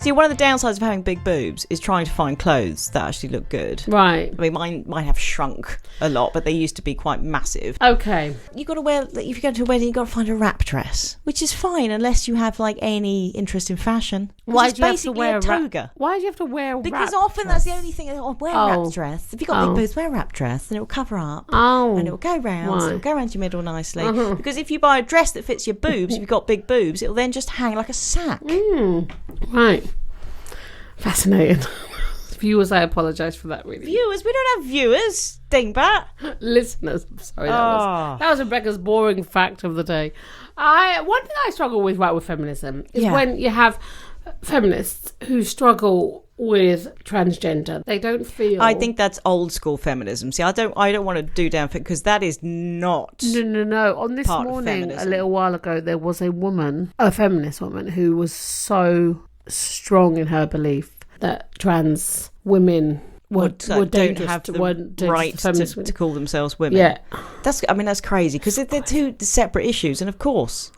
See, one of the downsides of having big boobs is trying to find clothes that actually look good. Right. I mean, mine have shrunk a lot, but they used to be quite massive. Okay. You've got to wear, if you go to a wedding, you've got to find a wrap dress, which is fine unless you have like any interest in fashion. Why do you have to wear a toga? Why do you have to wear a Because wrap often dress? that's the only thing. Wear a wrap dress. If you've got big boobs, wear a wrap dress, and it will cover up. Oh. And it will go round. Right. So it will go around your middle nicely. Because if you buy a dress that fits your boobs, if you've got big boobs, it will then just hang like a sack. Right. Fascinating. Viewers, I apologise for that. Really, viewers, we don't have viewers. Dingbat. Listeners, I'm sorry. That was Rebecca's boring fact of the day. One thing I struggle with feminism is when you have feminists who struggle with transgender. They don't feel. I think that's old school feminism. See, I don't want to do down for, because that is not. No. On this morning, a little while ago, there was a feminist woman who was so strong in her belief that trans women don't have the right to call themselves women. Yeah, that's crazy, because they're two separate issues, and of course,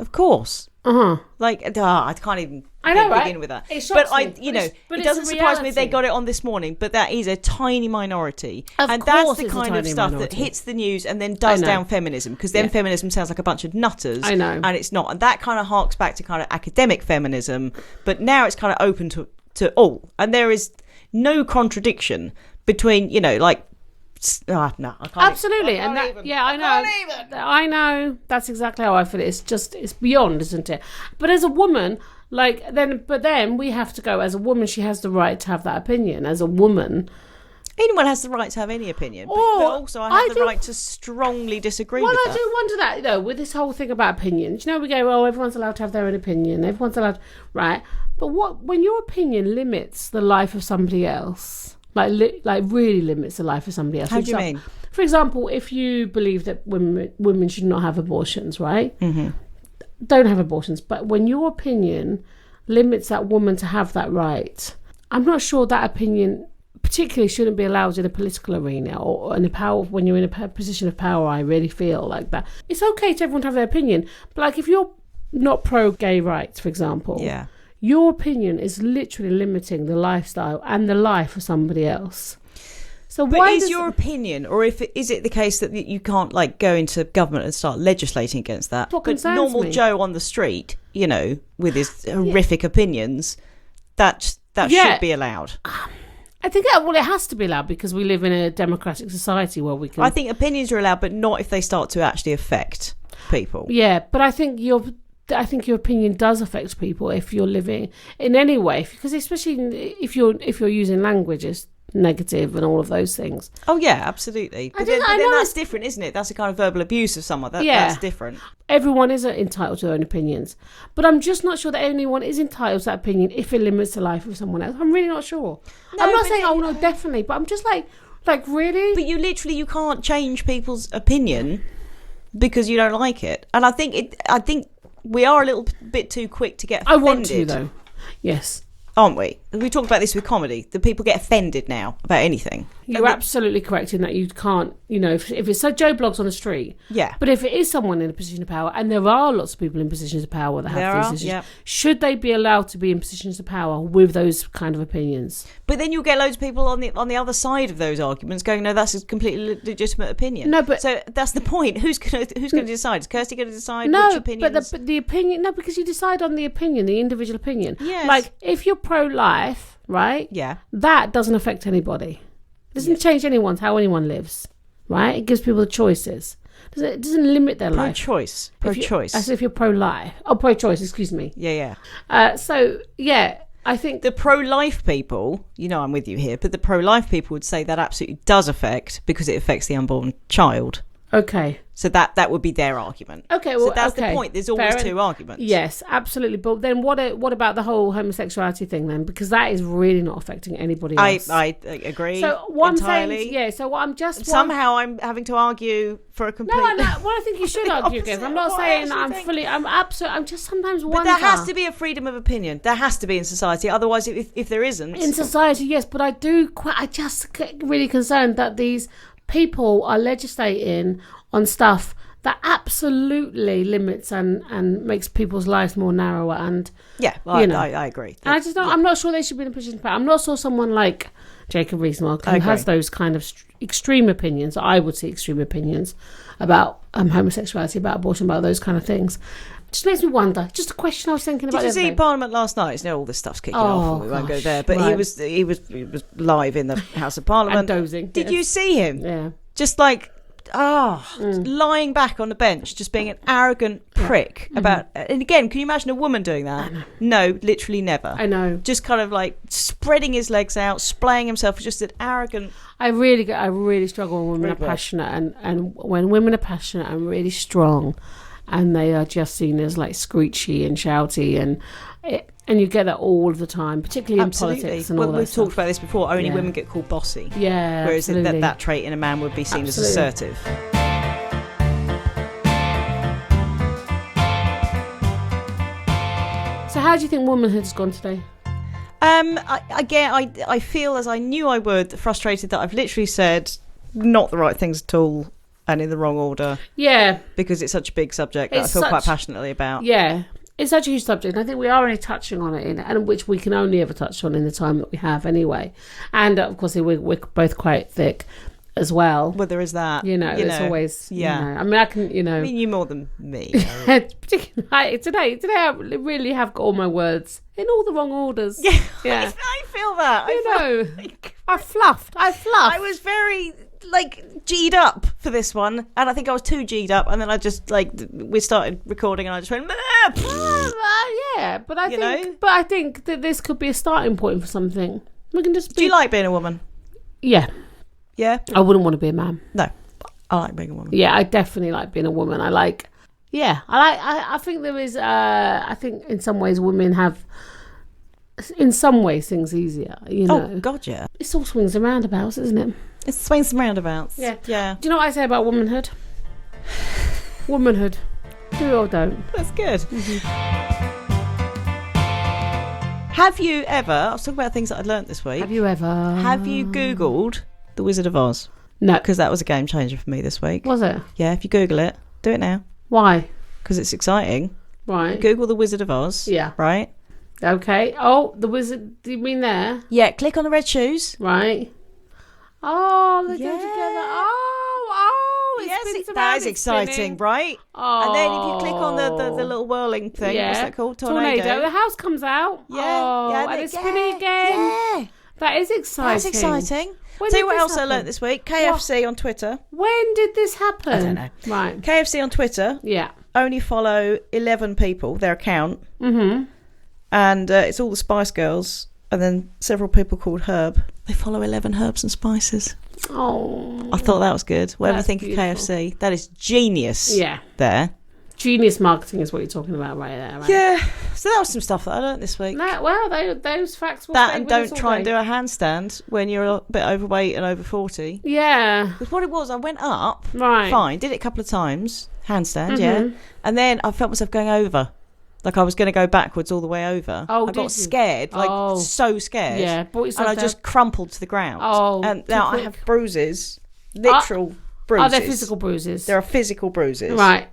like I can't even begin with that. It doesn't surprise me they got it on this morning, but that is a tiny minority, and that's the kind of stuff that hits the news and then does down feminism, because then feminism sounds like a bunch of nutters. I know, and it's not, and that kind of harks back to kind of academic feminism, but now it's kind of open to all, and there is no contradiction between no, I can't. Absolutely, I know. That's exactly how I feel. It's beyond, isn't it? But as a woman, then we have to go. As a woman, she has the right to have that opinion. As a woman, anyone has the right to have any opinion, but also I have the right to strongly disagree with that. Well, I do wonder that, with this whole thing about opinions. We go, everyone's allowed to have their own opinion. Everyone's allowed, right? But when your opinion limits the life of somebody else, really limits the life of somebody else. How do you mean? For example, if you believe that women should not have abortions, right? Mm-hmm. Don't have abortions. But when your opinion limits that woman to have that right, I'm not sure that opinion particularly shouldn't be allowed in a political arena or in a power. When you're in a position of power, I really feel like that. It's okay to everyone to have their opinion, but if you're not pro-gay rights, for example, your opinion is literally limiting the lifestyle and the life of somebody else. So but is your opinion, or is it the case that you can't go into government and start legislating against that? But normal Joe on the street, with his horrific opinions, that's that should be allowed. I think it has to be allowed because we live in a democratic society where we can. I think opinions are allowed, but not if they start to actually affect people. Yeah, but I think your opinion does affect people if you're living in any way, because especially if you're using language as negative and all of those things. Oh yeah, absolutely. But then that's different, isn't it? That's a kind of verbal abuse of someone. That's different. Everyone is entitled to their own opinions, but I'm just not sure that anyone is entitled to that opinion if it limits the life of someone else. I'm really not sure. No, I'm not saying no, definitely, but I'm just like really. But you can't change people's opinion because you don't like it, and I think we are a little bit too quick to get offended. I want to, though. Yes. Aren't we? We talked about this with comedy. The people get offended now about anything. You're absolutely correct in that you can't, if it's Joe Blogs on the street. Yeah. But if it is someone in a position of power, and there are lots of people in positions of power that have these decisions, should they be allowed to be in positions of power with those kind of opinions? But then you'll get loads of people on the other side of those arguments going, no, that's a completely legitimate opinion. No, but so that's the point. Who's going to decide? Is Kirsty going to decide which opinions? But the opinion, no, because you decide on the opinion, the individual opinion. Yes. Like if you're pro-life, right? Yeah. That doesn't affect anybody. It doesn't change how anyone lives, right? It gives people the choices. It doesn't limit their life. Pro-choice. As if you're pro-life. Oh, pro-choice, excuse me. Yeah. So, yeah, I think... The pro-life people, I'm with you here, but the pro-life people would say that absolutely does affect because it affects the unborn child. Okay. So that would be their argument. Okay, well, so that's the point. There's always two arguments. Yes, absolutely. But then what about the whole homosexuality thing then? Because that is really not affecting anybody else. I agree. So what entirely. I'm saying, so what I'm just somehow I'm having to argue for a complete. No, well, I think you should argue against. I'm not saying that I'm just sometimes wonder. But there has to be a freedom of opinion. There has to be in society. Otherwise, if there isn't, in society, yes. But I just get really concerned that these people are legislating on stuff that absolutely limits and makes people's lives more narrower. And I agree. And I just don't. I'm not sure they should be in a position of power. I'm not sure someone like Jacob Rees-Mogg who has those kind of extreme opinions. I would say extreme opinions about homosexuality, about abortion, about those kind of things. Just makes me wonder. Just a question I was thinking about. Did you see Parliament last night? All this stuff's kicking off, and we won't go there. But right. he was live in the House of Parliament, and dozing. Did you see him? Yeah, just like lying back on the bench, just being an arrogant prick about. And again, can you imagine a woman doing that? No, literally never. I know. Just kind of like spreading his legs out, splaying himself, just an arrogant. I really struggle when women are passionate, and when women are passionate and really strong. And they are just seen as like screechy and shouty, and you get that all the time, particularly in politics and all that. We've talked about this before. Only women get called bossy. Yeah, whereas that trait in a man would be seen as assertive. So, how do you think womanhood has gone today? I feel, as I knew I would, frustrated that I've literally said not the right things at all. And in the wrong order. Yeah. Because it's such a big subject that I feel quite passionately about. Yeah. It's such a huge subject. And I think we are only touching on it, and which we can only ever touch on in the time that we have anyway. And, of course, we're both quite thick as well. Well, there is that. It's always... Yeah. I mean, I can, I mean, you more than me. Particularly today I really have got all my words in all the wrong orders. Yeah. I feel that. I fluffed. I was very... G'd up for this one, and I think I was too G'd up, and then I just we started recording and I just went yeah, but I think that this could be a starting point for something. We can just Do you like being a woman? Yeah I wouldn't want to be a man. No, I like being a woman. Yeah, I definitely like being a woman. I think there is I think in some ways women have in some ways things easier, Oh god, yeah. It's all swings and roundabouts, isn't it? It's swings and roundabouts. Yeah. Do you know what I say about womanhood? Womanhood. Do or don't. That's good. Mm-hmm. Have you ever... I was talking about things that I'd learnt this week. Have you Googled The Wizard of Oz? No. Because that was a game changer for me this week. Was it? Yeah, if you Google it, do it now. Why? Because it's exciting. Right. Google The Wizard of Oz. Yeah. Right? Okay. Oh, the wizard... Do you mean there? Yeah, click on the red shoes. Right. Oh, they go together. Oh, That is exciting, right? Oh. And then if you click on the little whirling thing, what's that called? Tornado. The house comes out. Yeah. And it's spinning again. Yeah. That is exciting. That's exciting. Tell you what else I learnt this week. KFC on Twitter. When did this happen? I don't know. Right. KFC on Twitter. Yeah. Only follow 11 people, their account. Mm-hmm. And it's all the Spice Girls. And then several people called Herb. They follow 11 herbs and spices. Oh. I thought that was good. Whatever you think beautiful. of KFC, that is genius. Yeah. There. Genius marketing is what you're talking about right there, right? Yeah. So that was some stuff that I learnt this week. Those facts will that stay and with us don't all try and day. do a handstand when you're a bit overweight and over 40. Yeah. Because what it was, I went up, Right. fine, did it a couple of times, handstand, yeah. And then I felt myself going over. Like I was going to go backwards all the way over. Oh, I got scared, so scared. Yeah, brought yourself and I down. just crumpled to the ground. Oh, and too now quick. I have bruises, literal bruises. Are they physical bruises? There are physical bruises. Right.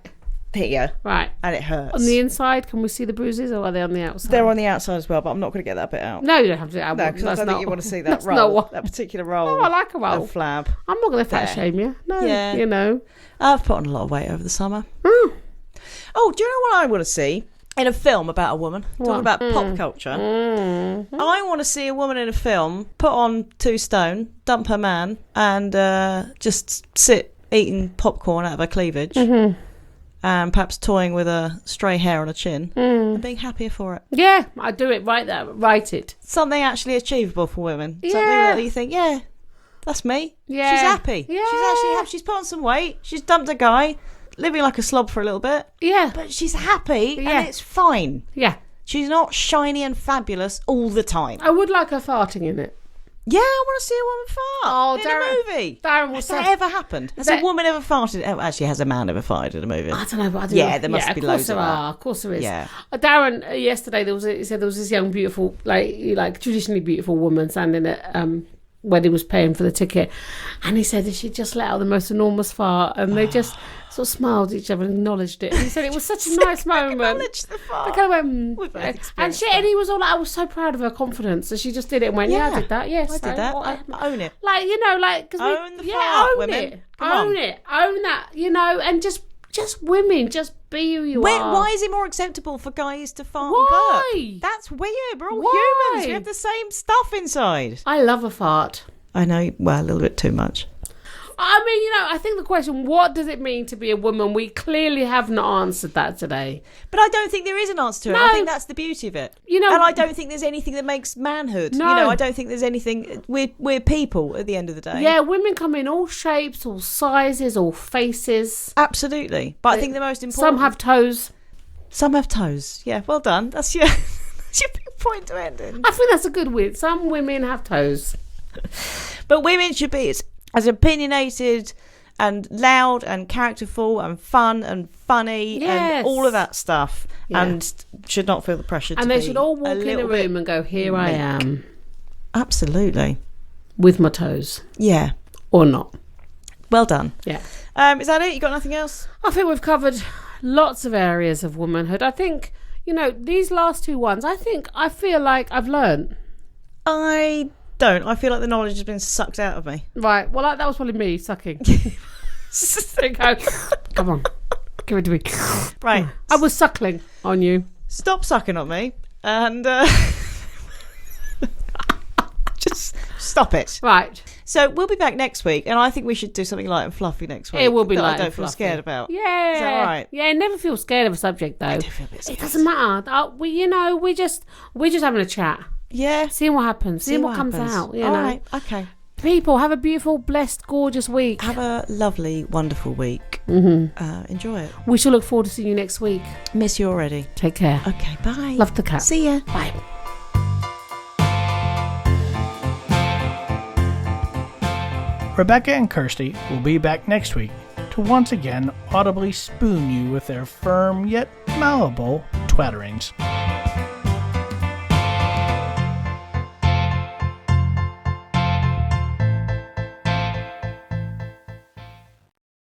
Here. Right. And it hurts. On the inside, can we see the bruises, or are they on the outside? They're on the outside as well, but I'm not going to get that bit out. No, you don't have to. No, because I don't think you want to see that that's roll. not what- That particular roll. Oh, I like a roll. Of flab. I'm not going to fat There. shame you. No, Yeah. you know. I've put on a lot of weight over the summer. Mm. Oh, do you know what I want to see? In a film about a woman, talking What? about pop culture, I want to see a woman in a film put on 2 stone, dump her man, and just sit eating popcorn out of her cleavage, and perhaps toying with a stray hair on her chin, and being happier for it. Yeah, I do it right there. Write it. Something actually achievable for women. Yeah. Something that you think, yeah, that's me. Yeah. She's happy. Yeah. She's actually happy. She's put on some weight. She's dumped a guy, living like a slob for a little bit. Yeah. But she's happy Yeah. and it's fine. Yeah. She's not shiny and fabulous all the time. I would like her farting in it. Yeah, I want to see a woman fart in a movie. Darren Has will that say... ever happened? Has a woman ever farted? Oh, actually, has a man ever farted in a movie? I don't know, but I do. Yeah, there must be loads of that. Of course there is. Yeah. Darren, yesterday, he said there was this young, beautiful, like traditionally beautiful woman standing at when he was paying for the ticket, and he said that she just let out the most enormous fart, and they just sort of smiled at each other and acknowledged it. And he said it was such a nice moment. Acknowledge the fart. They kind of We've both went, experienced and he was all like, I was so proud of her confidence, and she just did it and went, yeah, I did that. Yes, I did that. Own it. Like, you know, like Own the fart, own women. it, Come on. own it, own that, you know, and just women, just be who you are. Why is it more acceptable for guys to fart Why? and burp? That's weird. We're all Why? humans. We have the same stuff inside. I love a fart. I know, well, a little bit too much. I mean, you know, I think the question, what does it mean to be a woman? We clearly have not answered that today. But I don't think there is an answer to it. No. I think that's the beauty of it. You know, and I don't think there's anything that makes manhood. No. You know, I don't think there's anything. We're people at the end of the day. Yeah, women come in all shapes, all sizes, all faces. Absolutely. But I think the most important... Some have toes. Some have toes. Yeah, well done. That's your, that's your big point to end in. I think that's a good win. Some women have toes. But women should be as opinionated and loud and characterful and fun and funny and all of that stuff, and should not feel the pressure to be. And they should all walk in a room and go, here I am. Absolutely. With my toes. Yeah. Or not. Well done. Yeah. Is that it? You got nothing else? I think we've covered lots of areas of womanhood. I think, you know, these last 2 ones, I feel like I've learned. I don't. I feel like the knowledge has been sucked out of me. Right. Well, that was probably me sucking. There you go. Come on. Give it to me. Right. I was suckling on you. Stop sucking on me and just stop it. Right. So we'll be back next week, and I think we should do something light and fluffy next week. It will be that light I don't and feel fluffy. scared about. Yeah. Is that all right? Yeah, never feel scared of a subject, though. I do feel a bit scared. It doesn't matter. We're just having a chat. Yeah. Seeing what happens. Seeing what comes happens. out. You all know. right. Okay. People, have a beautiful, blessed, gorgeous week. Have a lovely, wonderful week. Mm-hmm. Enjoy it. We shall look forward to seeing you next week. Miss you already. Take care. Okay, bye. Love the cat. See ya. Bye. Rebecca and Kirsty will be back next week to once again audibly spoon you with their firm yet malleable twatterings.